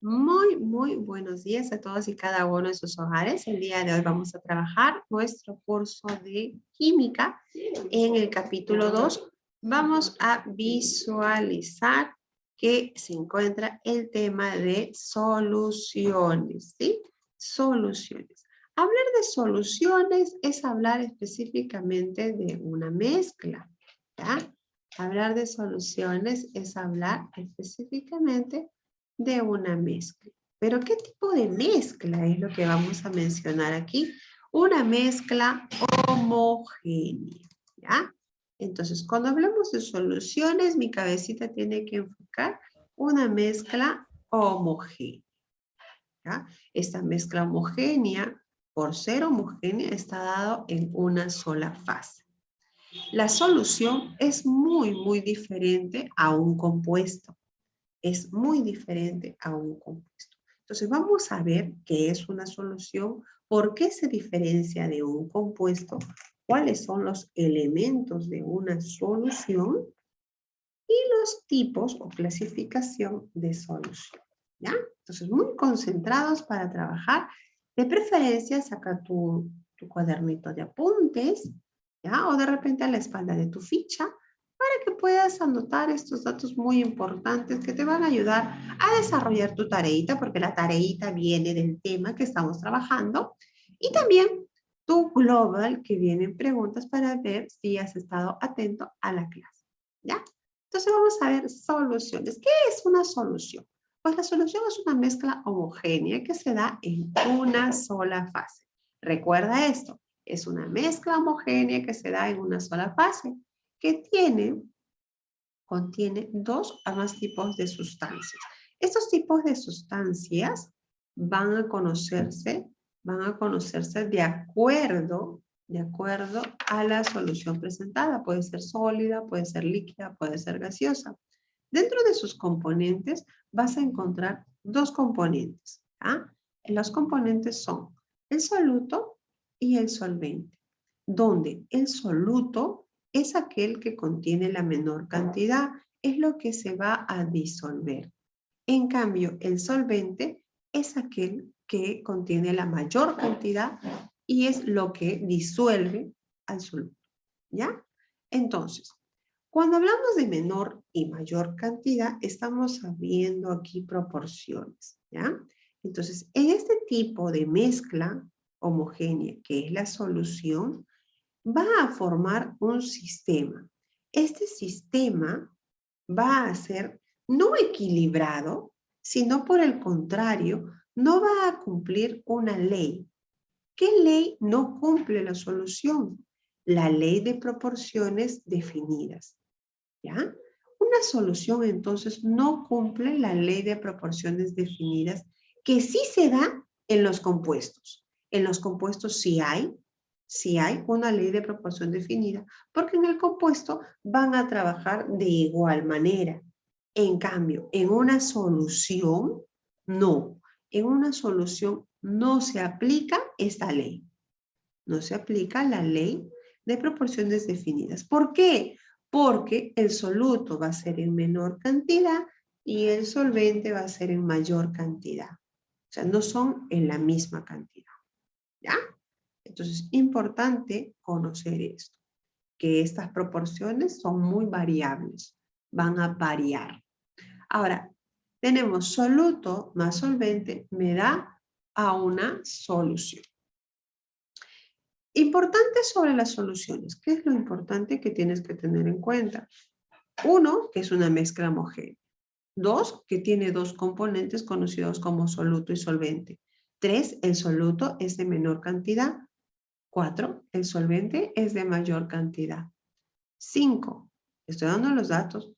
Muy buenos días a todos y cada uno de sus hogares. El día de hoy vamos a trabajar nuestro curso de química. En el capítulo 2 vamos a visualizar que se encuentra el tema de soluciones, ¿sí? Soluciones. Hablar de soluciones es hablar específicamente de una mezcla, ¿ya? Hablar de soluciones es hablar específicamente de una mezcla. Pero ¿qué tipo de mezcla es lo que vamos a mencionar aquí? Una mezcla homogénea, ¿ya? Entonces, cuando hablamos de soluciones, mi cabecita tiene que enfocar una mezcla homogénea, ¿ya? Esta mezcla homogénea, por ser homogénea, está dado en una sola fase. La solución es muy diferente a un compuesto. Es muy diferente a un compuesto. Entonces vamos a ver qué es una solución, por qué se diferencia de un compuesto, cuáles son los elementos de una solución y los tipos o clasificación de solución. ¿Ya? Entonces muy concentrados para trabajar. De preferencia saca tu cuadernito de apuntes, ¿ya? O de repente a la espalda de tu ficha para que puedas anotar estos datos muy importantes que te van a ayudar a desarrollar tu tareita, porque la tareita viene del tema que estamos trabajando, y también tu global, que vienen preguntas para ver si has estado atento a la clase, ¿ya? Entonces vamos a ver soluciones. ¿Qué es una solución? Pues la solución es una mezcla homogénea que se da en una sola fase. Recuerda esto, es una mezcla homogénea que se da en una sola fase, que contiene dos o más tipos de sustancias. Estos tipos de sustancias van a conocerse de acuerdo a la solución presentada. Puede ser sólida, puede ser líquida, puede ser gaseosa. Dentro de sus componentes vas a encontrar dos componentes. ¿Ah? Los componentes son el soluto y el solvente, donde el soluto es aquel que contiene la menor cantidad, es lo que se va a disolver. En cambio, el solvente es aquel que contiene la mayor cantidad y es lo que disuelve al soluto. ¿Ya? Entonces, cuando hablamos de menor y mayor cantidad, estamos viendo aquí proporciones, ¿ya? Entonces, en este tipo de mezcla homogénea, que es la solución, va a formar un sistema. Este sistema va a ser no equilibrado, sino por el contrario, no va a cumplir una ley. ¿Qué ley no cumple la solución? La ley de proporciones definidas. ¿Ya? Una solución entonces no cumple la ley de proporciones definidas que sí se da en los compuestos. En los compuestos sí hay una ley de proporción definida, porque en el compuesto van a trabajar de igual manera. En cambio, en una solución, no. En una solución no se aplica esta ley. No se aplica la ley de proporciones definidas. ¿Por qué? Porque el soluto va a ser en menor cantidad y el solvente va a ser en mayor cantidad. O sea, no son en la misma cantidad. ¿Ya? Entonces, importante conocer esto, que estas proporciones son muy variables, van a variar. Ahora, tenemos soluto más solvente me da a una solución. Importante sobre las soluciones. ¿Qué es lo importante que tienes que tener en cuenta? Uno, que es una mezcla homogénea. Dos, que tiene dos componentes conocidos como soluto y solvente. Tres, el soluto es de menor cantidad. Cuatro, el solvente es de mayor cantidad. Cinco, estoy dando los datos.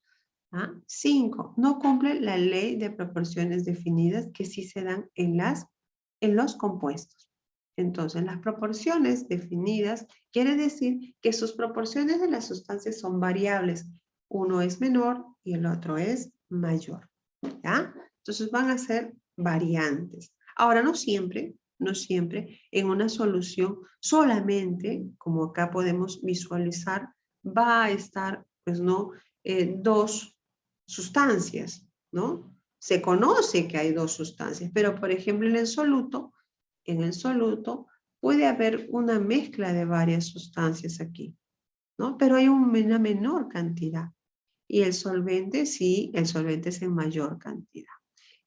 ¿Ah? Cinco, no cumple la ley de proporciones definidas que sí se dan en los compuestos. Entonces, las proporciones definidas quiere decir que sus proporciones de las sustancias son variables. Uno es menor y el otro es mayor. ¿Ya? Entonces van a ser variantes. Ahora, no siempre en una solución solamente, como acá podemos visualizar, va a estar, pues no, dos sustancias, ¿no? Se conoce que hay dos sustancias, pero por ejemplo en el soluto puede haber una mezcla de varias sustancias aquí, ¿no? Pero hay una menor cantidad. Y el solvente, sí, el solvente es en mayor cantidad.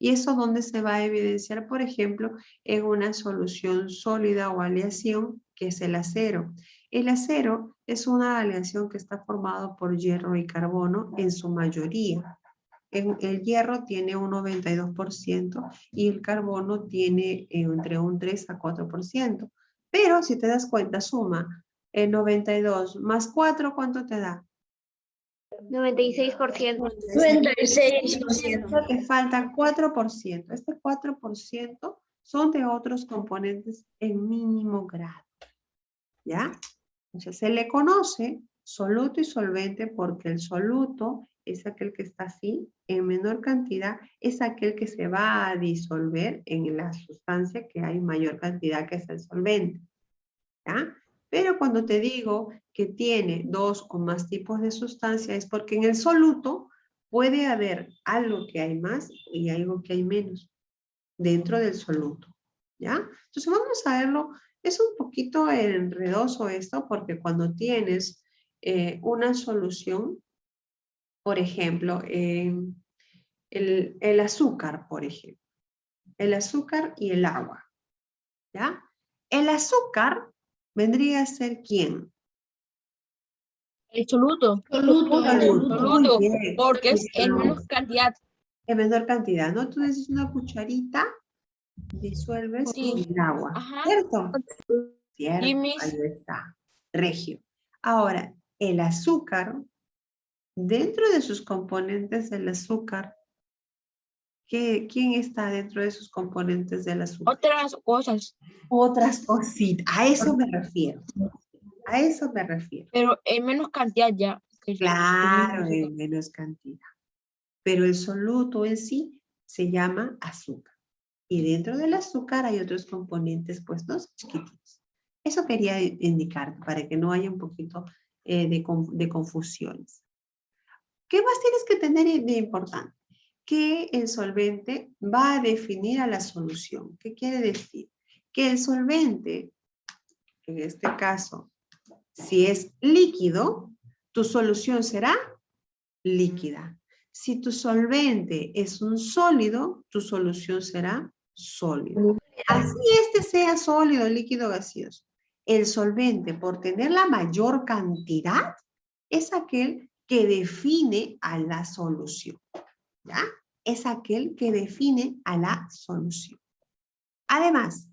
¿Y eso dónde se va a evidenciar? Por ejemplo, en una solución sólida o aleación, que es el acero. El acero es una aleación que está formado por hierro y carbono en su mayoría. El hierro tiene un 92% y el carbono tiene entre un 3 a 4%. Pero si te das cuenta, suma el 92 más 4, ¿cuánto te da? 96%. 96%. Te falta 4%. Este 4% son de otros componentes en mínimo grado. ¿Ya? Entonces se le conoce soluto y solvente porque el soluto es aquel que está así, en menor cantidad, es aquel que se va a disolver en la sustancia que hay mayor cantidad, que es el solvente. ¿Ya? Pero cuando te digo que tiene dos o más tipos de sustancia es porque en el soluto puede haber algo que hay más y algo que hay menos dentro del soluto. ¿Ya? Entonces vamos a verlo. Es un poquito enredoso esto porque cuando tienes una solución, por ejemplo, el azúcar, por ejemplo. El azúcar y el agua. ¿Ya? El azúcar vendría a ser ¿quién? El soluto. Muy bien. Porque es en menos cantidad. En menor cantidad, ¿no? Tú dices una cucharita, disuelves Sí. en el agua, Ajá. ¿cierto? Cierto, Sí, Miss. ahí está. Regio. Ahora, el azúcar, dentro de sus componentes del azúcar, ¿quién está dentro de sus componentes del azúcar? Otras cosas. Otras cositas. A eso me refiero. A eso me refiero. Pero en menos cantidad ya. Claro, en menos cantidad. Pero el soluto en sí se llama azúcar. Y dentro del azúcar hay otros componentes puestos chiquititos. Eso quería indicar para que no haya un poquito de confusiones. ¿Qué más tienes que tener de importante? Que el solvente va a definir a la solución. ¿Qué quiere decir? Que el solvente, en este caso, si es líquido, tu solución será líquida. Si tu solvente es un sólido, tu solución será sólida. Así este sea sólido, líquido, gaseoso. El solvente, por tener la mayor cantidad, es aquel que define a la solución. ¿Ya? Es aquel que define a la solución. Además,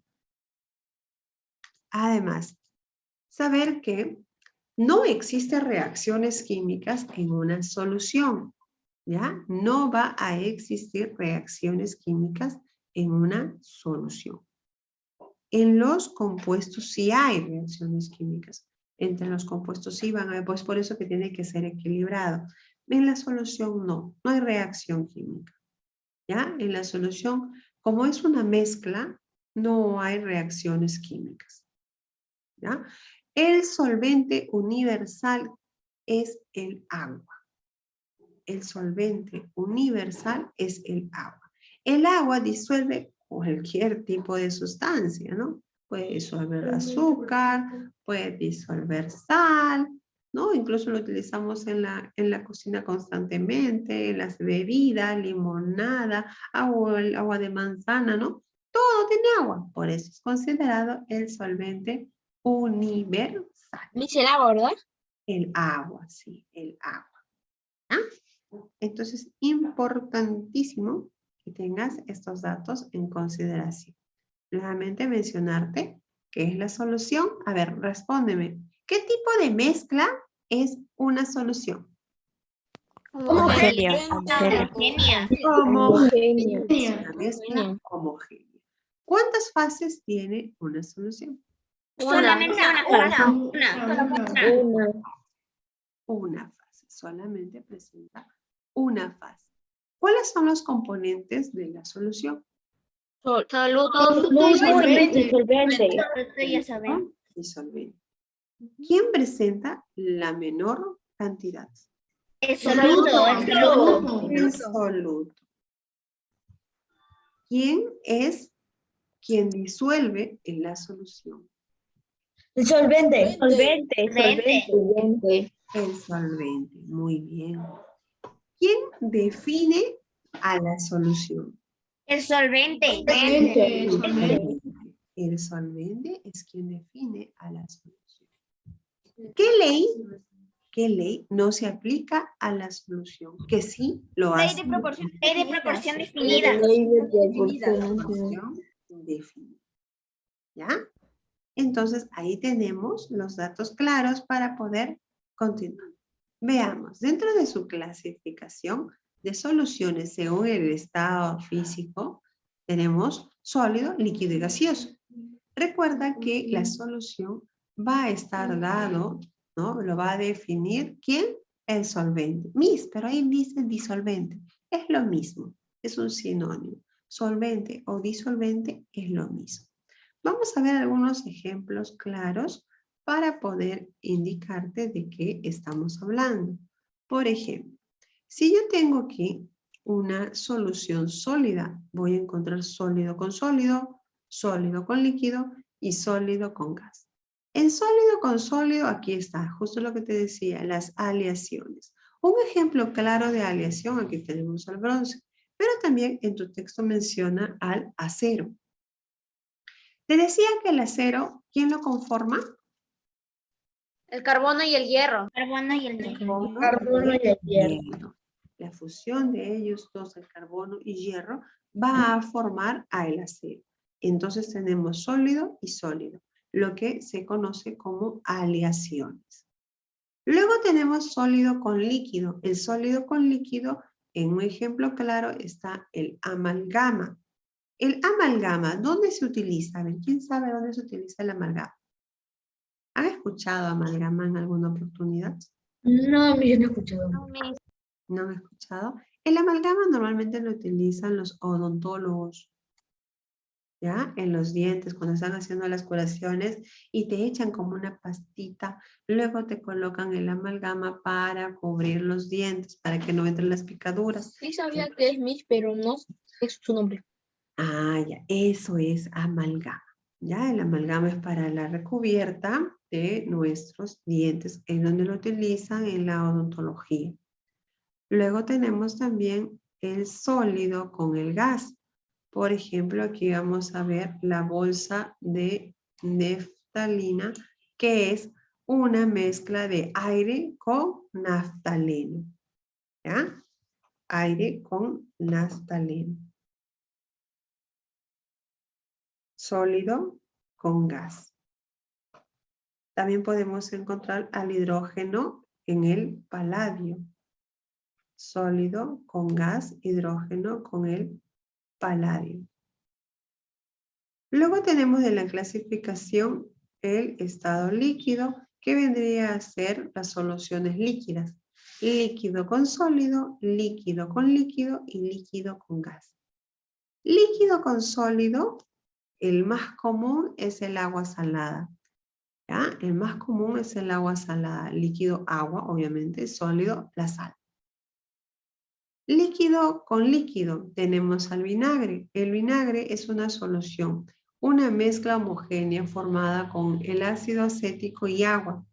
saber que no existen reacciones químicas en una solución. ¿Ya? No va a existir reacciones químicas en una solución. En los compuestos sí hay reacciones químicas. Entre los compuestos sí van a haber, pues por eso que tiene que ser equilibrado. En la solución no hay reacción química. ¿Ya? En la solución, como es una mezcla, no hay reacciones químicas. ¿Ya? El solvente universal es el agua. El solvente universal es el agua. El agua disuelve cualquier tipo de sustancia, ¿no? Puede disolver azúcar, puede disolver sal, ¿no? Incluso lo utilizamos en la cocina constantemente, en las bebidas, limonada, agua de manzana, ¿no? Todo tiene agua, por eso es considerado el solvente universal. Dice el agua, ¿verdad? El agua, sí, el agua. ¿Ah? Entonces, importantísimo que tengas estos datos en consideración. Nuevamente mencionarte qué es la solución. A ver, respóndeme. ¿Qué tipo de mezcla es una solución? Homogénea. Homogénea. Es una mezcla homogénea. ¿Cuántas fases tiene una solución? Solamente Una fase. Solamente presenta una fase. ¿Cuáles son los componentes de la solución? Disolvente. ¿Quién presenta la menor cantidad? El soluto. ¿Quién es quien disuelve en la solución? El solvente. Solvente. El solvente. Muy bien. ¿Quién define a la solución? El solvente. El solvente es quien define a la solución. ¿Qué ley no se aplica a la solución? Que sí lo Ley hace. de proporción definida. Ley de Proporción definida. ¿Ya? Entonces, ahí tenemos los datos claros para poder continuar. Veamos, dentro de su clasificación de soluciones según el estado físico, tenemos sólido, líquido y gaseoso. Recuerda que la solución va a estar dado, ¿no? Lo va a definir, ¿quién? El solvente. Pero ahí dice disolvente. Es lo mismo, es un sinónimo. Solvente o disolvente es lo mismo. Vamos a ver algunos ejemplos claros para poder indicarte de qué estamos hablando. Por ejemplo, si yo tengo aquí una solución sólida, voy a encontrar sólido con líquido y sólido con gas. En sólido con sólido, aquí está, justo lo que te decía, las aleaciones. Un ejemplo claro de aleación, aquí tenemos al bronce, pero también en tu texto menciona al acero. Te decía que el acero, ¿quién lo conforma? El carbono y el hierro. Carbono y el Hierro. La fusión de ellos dos, el carbono y hierro, va a formar el acero. Entonces tenemos sólido y sólido, lo que se conoce como aleaciones. Luego tenemos sólido con líquido. El sólido con líquido, en un ejemplo claro, está el amalgama. El amalgama, ¿dónde se utiliza? A ver, ¿quién sabe dónde se utiliza el amalgama? ¿Han escuchado amalgama en alguna oportunidad? No, yo no he escuchado. ¿No han escuchado? El amalgama normalmente lo utilizan los odontólogos, ¿ya? En los dientes, cuando están haciendo las curaciones y te echan como una pastita, luego te colocan el amalgama para cubrir los dientes, para que no entren las picaduras. Sí sabía que es Miss, pero no es su nombre. Ah, ya, eso es amalgama. Ya, el amalgama es para la recubierta de nuestros dientes, en donde lo utilizan en la odontología. Luego tenemos también el sólido con el gas. Por ejemplo, aquí vamos a ver la bolsa de naftalina, que es una mezcla de aire con naftaleno. ¿Ya? Aire con naftaleno. Sólido con gas. También podemos encontrar al hidrógeno en el paladio. Sólido con gas, hidrógeno con el paladio. Luego tenemos de la clasificación el estado líquido, que vendría a ser las soluciones líquidas. Líquido con sólido, líquido con líquido y líquido con gas. Líquido con sólido, el más común es el agua salada. ¿Ya? El más común es el agua salada. Líquido, agua, obviamente. Sólido, la sal. Líquido con líquido, tenemos al vinagre. El vinagre es una solución, una mezcla homogénea formada con el ácido acético y agua.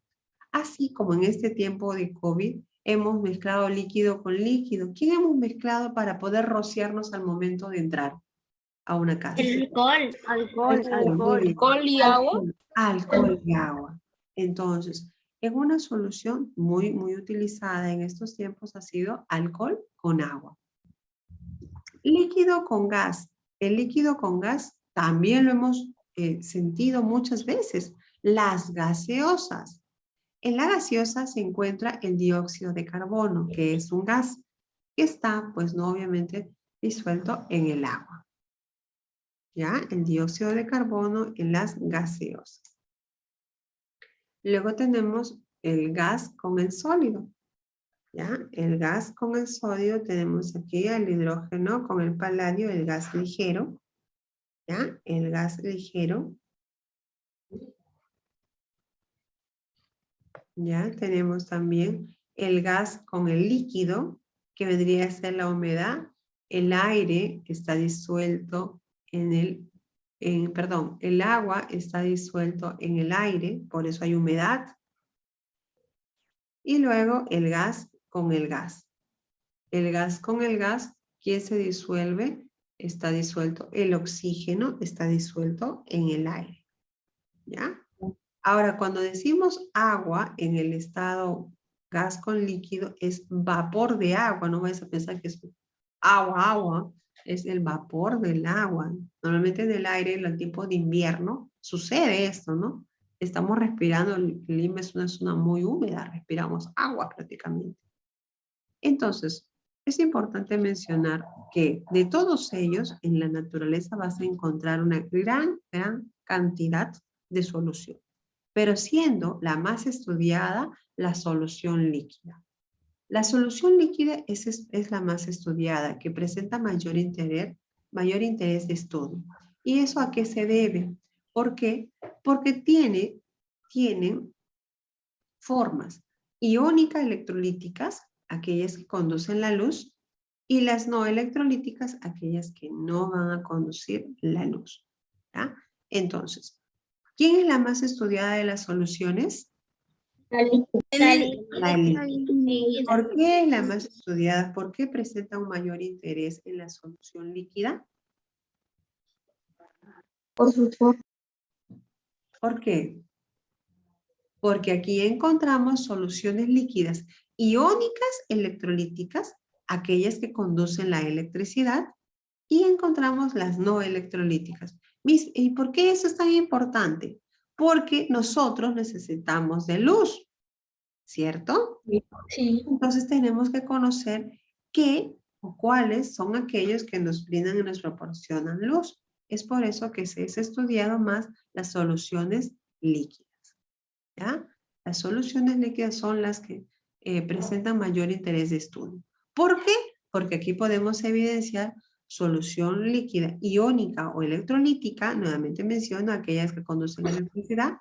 Así como en este tiempo de COVID, hemos mezclado líquido con líquido. ¿Quién hemos mezclado para poder rociarnos al momento de entrar a una casa? Alcohol y agua. Alcohol y agua. Entonces, en una solución muy utilizada en estos tiempos ha sido alcohol con agua. Líquido con gas. El líquido con gas también lo hemos sentido muchas veces. Las gaseosas. En la gaseosa se encuentra el dióxido de carbono, que es un gas que está, pues no obviamente, disuelto en el agua. ¿Ya? El dióxido de carbono en las gaseosas. Luego tenemos el gas con el sólido. ¿Ya? El gas con el sodio, tenemos aquí el hidrógeno con el paladio, el gas ligero. ¿Ya? El gas ligero. ¿Ya? Tenemos también el gas con el líquido, que vendría a ser la humedad, el aire está disuelto en el agua está disuelto en el aire, por eso hay humedad. Y luego el gas con el gas. El gas con el gas, ¿quién se disuelve? Está disuelto. El oxígeno está disuelto en el aire. ¿Ya? Ahora, cuando decimos agua en el estado gas con líquido, es vapor de agua. No vayas a pensar que es agua. Es el vapor del agua. Normalmente en el aire, en el tiempo de invierno, sucede esto, ¿no? Estamos respirando, Lima es una zona muy húmeda, respiramos agua prácticamente. Entonces, es importante mencionar que de todos ellos, en la naturaleza vas a encontrar una gran cantidad de solución, pero siendo la más estudiada la solución líquida. La solución líquida es la más estudiada, que presenta mayor interés de estudio. ¿Y eso a qué se debe? ¿Por qué? Porque tienen formas iónicas electrolíticas, aquellas que conducen la luz, y las no electrolíticas, aquellas que no van a conducir la luz. ¿Ya? Entonces, ¿quién es la más estudiada de las soluciones? La líquida. ¿Por qué es la más estudiada? ¿Por qué presenta un mayor interés en la solución líquida? Por su forma. ¿Por qué? Porque aquí encontramos soluciones líquidas iónicas electrolíticas, aquellas que conducen la electricidad, y encontramos las no electrolíticas. ¿Y por qué eso es tan importante? Porque nosotros necesitamos de luz, ¿cierto? Sí. Entonces tenemos que conocer qué o cuáles son aquellos que nos brindan y nos proporcionan luz. Es por eso que se ha estudiado más las soluciones líquidas. ¿Ya? Las soluciones líquidas son las que presentan mayor interés de estudio. ¿Por qué? Porque aquí podemos evidenciar solución líquida iónica o electrolítica, nuevamente menciono aquellas que conducen electricidad,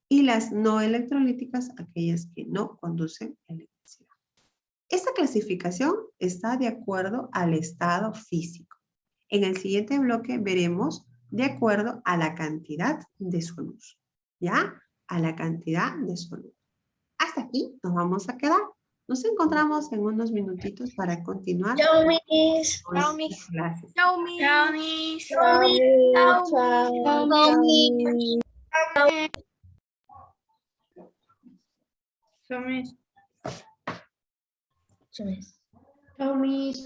y las no electrolíticas, aquellas que no conducen electricidad. Esta clasificación está de acuerdo al estado físico. En el siguiente bloque veremos de acuerdo a la cantidad de su luz. ¿Ya? A la cantidad de su luz. Hasta aquí nos vamos a quedar. Nos encontramos en unos minutitos para continuar Chao, Miss. con las clases. Chao, Miss. Chao, Miss. Chao, Miss. Chao, Miss.